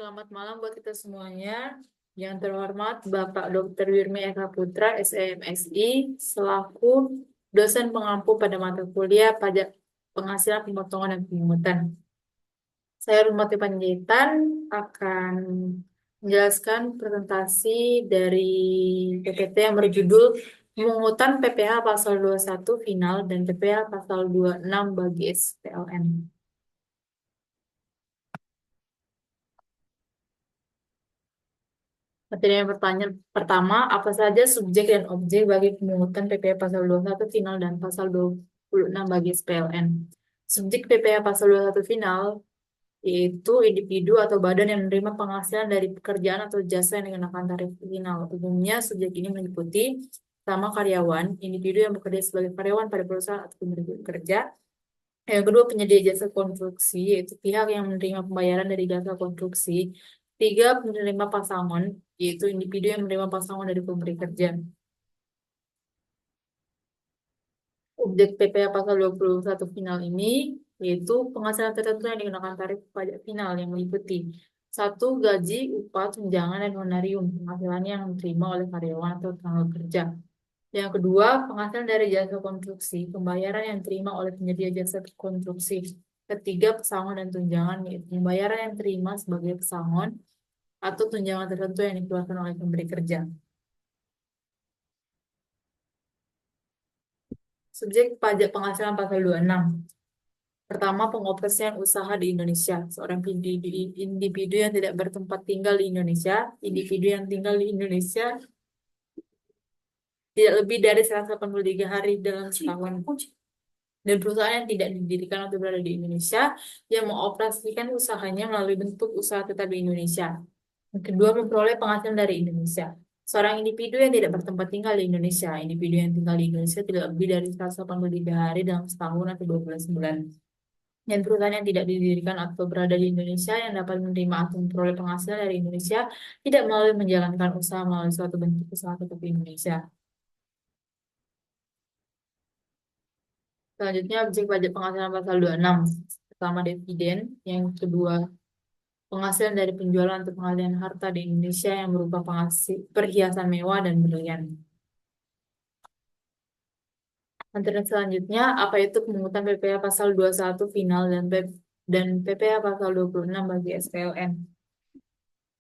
Selamat malam buat kita semuanya. Yang terhormat Bapak Dr. Wirmi Eka Putra, SEMSI, selaku dosen pengampu pada mata kuliah pajak penghasilan, pemotongan, dan pemungutan. Saya Rumati Panjaitan akan menjelaskan presentasi dari PPT yang berjudul Pemungutan PPh Pasal 21 Final dan PPh Pasal 26 bagi SPLN. Materi yang pertama, apa saja subjek dan objek bagi pemungutan PPh Pasal 21 final dan Pasal 26 bagi SPLN. Subjek PPh Pasal 21 final yaitu individu atau badan yang menerima penghasilan dari pekerjaan atau jasa yang dikenakan tarif final. Umumnya, subjek ini meliputi pertama karyawan, individu yang bekerja sebagai karyawan pada perusahaan atau pemberi kerja. Yang kedua, penyedia jasa konstruksi, yaitu pihak yang menerima pembayaran dari jasa konstruksi. Tiga, penerima pasangan, yaitu individu yang menerima pasangan dari pemberi kerja. Objek PPh Pasal 21 final ini, yaitu penghasilan tertentu yang dikenakan tarif pajak final yang meliputi satu, gaji, upah, tunjangan, dan honorium penghasilan yang diterima oleh karyawan atau tenaga kerja. Yang kedua, penghasilan dari jasa konstruksi, pembayaran yang diterima oleh penyedia jasa konstruksi. Ketiga, pesangon dan tunjangan, yaitu pembayaran yang diterima sebagai pesangon atau tunjangan tertentu yang dikeluarkan oleh pemberi kerja. Subjek pajak penghasilan pasal 26. Pertama, pengoperasian usaha di Indonesia. Seorang individu yang tidak bertempat tinggal di Indonesia, individu yang tinggal di Indonesia tidak lebih dari 183 hari dalam setahun. Dan perusahaan yang tidak didirikan atau berada di Indonesia yang mengoperasikan usahanya melalui bentuk usaha tetap di Indonesia. Yang kedua, memperoleh penghasilan dari Indonesia. Seorang individu yang tidak bertempat tinggal di Indonesia, individu yang tinggal di Indonesia tidak lebih dari 183 hari dalam setahun atau 12 bulan. Dan perusahaan yang tidak didirikan atau berada di Indonesia yang dapat menerima atau memperoleh penghasilan dari Indonesia tidak melalui menjalankan usaha melalui suatu bentuk usaha tetap di Indonesia. Selanjutnya, objek pajak penghasilan pasal 26. Pertama, dividen. Yang kedua, penghasilan dari penjualan atau pengalihan harta di Indonesia yang berupa perhiasan mewah dan berlian. Materi selanjutnya, apa itu pemungutan PPh pasal 21 final dan PPh pasal 26 bagi SPLN.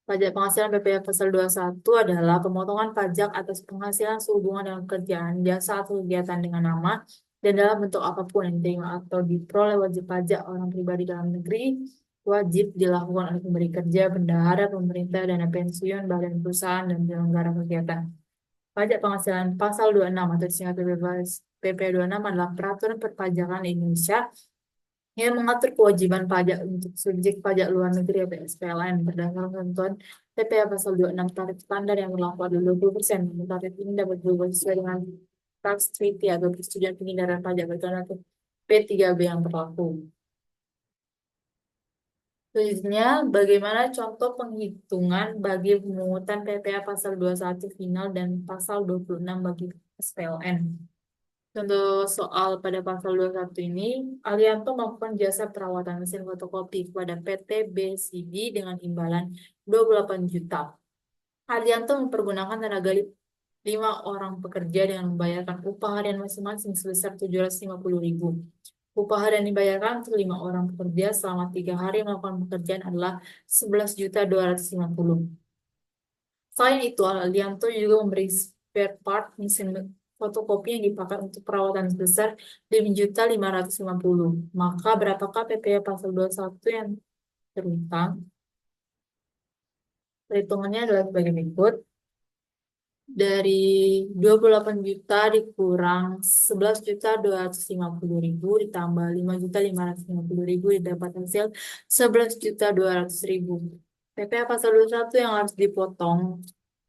Pajak penghasilan PPh pasal 21 adalah pemotongan pajak atas penghasilan sehubungan dengan pekerjaan, jasa atau kegiatan dengan nama dan dalam bentuk apapun yang diterima atau diperoleh wajib pajak orang pribadi dalam negeri wajib dilakukan oleh pemberi kerja, bendahara, pemerintah, dana pensiun, badan perusahaan, dan penyelenggara kegiatan. Pajak penghasilan pasal 26 atau disingkat PP 26 adalah peraturan perpajakan di Indonesia yang mengatur kewajiban pajak untuk subjek pajak luar negeri atau SPLN berdasarkan ketentuan PPh pasal 26 tarif standar yang berlaku adalah 20%. Tarif ini dapat berubah sesuai dengan tax treaty atau persetujuan penghindaran pajak berkenan atau P3B yang berlaku. Selanjutnya, bagaimana contoh penghitungan bagi pemungutan PPh pasal 21 final dan pasal 26 bagi SPLN? Contoh soal pada pasal 21 ini, Alianto melakukan jasa perawatan mesin fotokopi kepada PT BCD dengan imbalan 28 juta. Alianto mempergunakan tenaga 5 orang pekerja dengan membayarkan upah harian masing-masing sebesar 750.000. Upah harian dibayarkan untuk 5 orang pekerja selama 3 hari melakukan pekerjaan adalah 11.250. Selain itu, Alianto juga memberi spare part mesin fotokopi yang dipakai untuk perawatan sebesar 5.550. Maka berapakah PPh pasal 21 yang terutang? Perhitungannya adalah sebagai berikut. Dari 28 juta dikurang 11.250.000 ditambah 5.550.000 didapat hasil 11.200.000. PPh pasal 21 yang harus dipotong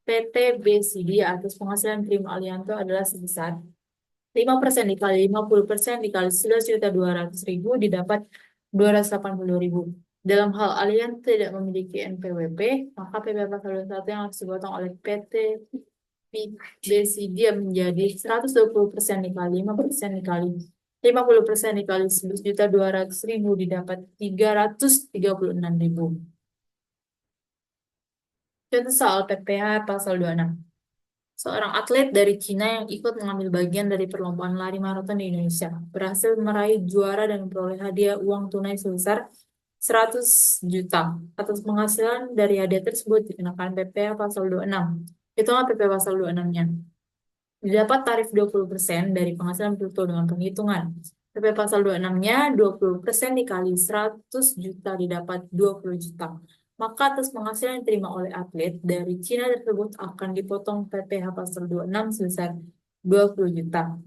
PT BCD atas penghasilan terima Alianto adalah sebesar 5% dikali 50% dikali 11.200.000 didapat 280.000. Dalam hal Alianto tidak memiliki NPWP, maka PPh pasal 21 yang harus dipotong oleh PT BCD menjadi 120% dikali 5% dikali 50% dikali 11.200.000 didapat 336.000. Contoh soal PPH pasal 26. Seorang atlet dari Cina yang ikut mengambil bagian dari perlombaan lari maraton di Indonesia berhasil meraih juara dan memperoleh hadiah uang tunai sebesar 100 juta. Atas penghasilan dari hadiah tersebut dikenakan PPh pasal 26. Hitungan PPh pasal 26-nya. Didapat tarif 20% dari penghasilan bruto dengan penghitungan. PPh pasal 26-nya 20% dikali 100 juta didapat 20 juta. Maka atas penghasilan yang diterima oleh atlet dari Cina tersebut akan dipotong PPh pasal 26 sebesar 20 juta.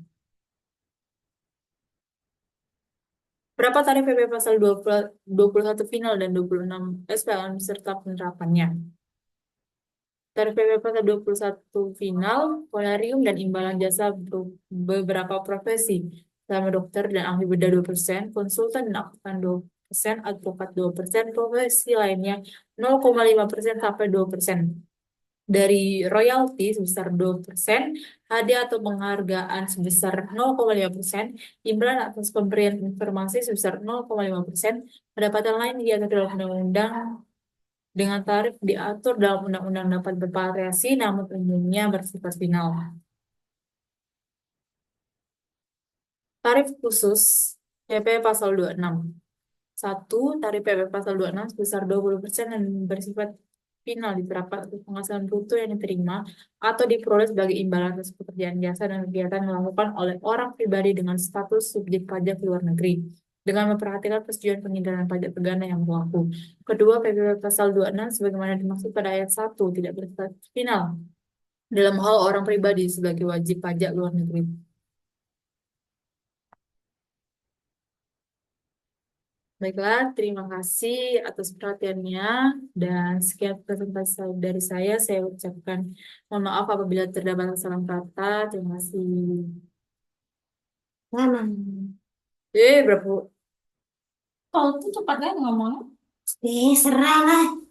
Berapa tarif PPh pasal 21 final dan 26 SPLN serta penerapannya? Tarif PPh pasal 21 final, honorarium dan imbalan jasa beberapa profesi, selama dokter dan ahli bedah 2%, konsultan dan akuntan 2%, advokat 2%, profesi lainnya 0,5% sampai 2%. Dari royalti sebesar 2%, hadiah atau penghargaan sebesar 0,5%, imbalan atas pemberian informasi sebesar 0,5%, pendapatan lain yang diatur dalam undang-undang dengan tarif diatur dalam undang-undang dapat bervariasi namun umumnya bersifat final. Tarif khusus PP pasal 26. 1. Tarif PP pasal 26 sebesar 20% dan bersifat final diterapkan untuk penghasilan bruto yang diterima atau diperoleh sebagai imbalan atas pekerjaan jasa dan kegiatan yang dilakukan oleh orang pribadi dengan status subjek pajak luar negeri dengan memperhatikan persetujuan penghindaran pajak perdana yang berlaku. Kedua, PPh pasal 26 sebagaimana dimaksud pada ayat 1 tidak bersifat final dalam hal orang pribadi sebagai wajib pajak luar negeri. Baiklah, terima kasih atas perhatiannya dan sekian presentasi dari saya. Saya ucapkan mohon maaf apabila terdapat kesalahan kata. Terima kasih. Mana? Berapa? Kau tuh cepat kan ngomong. Serah lah.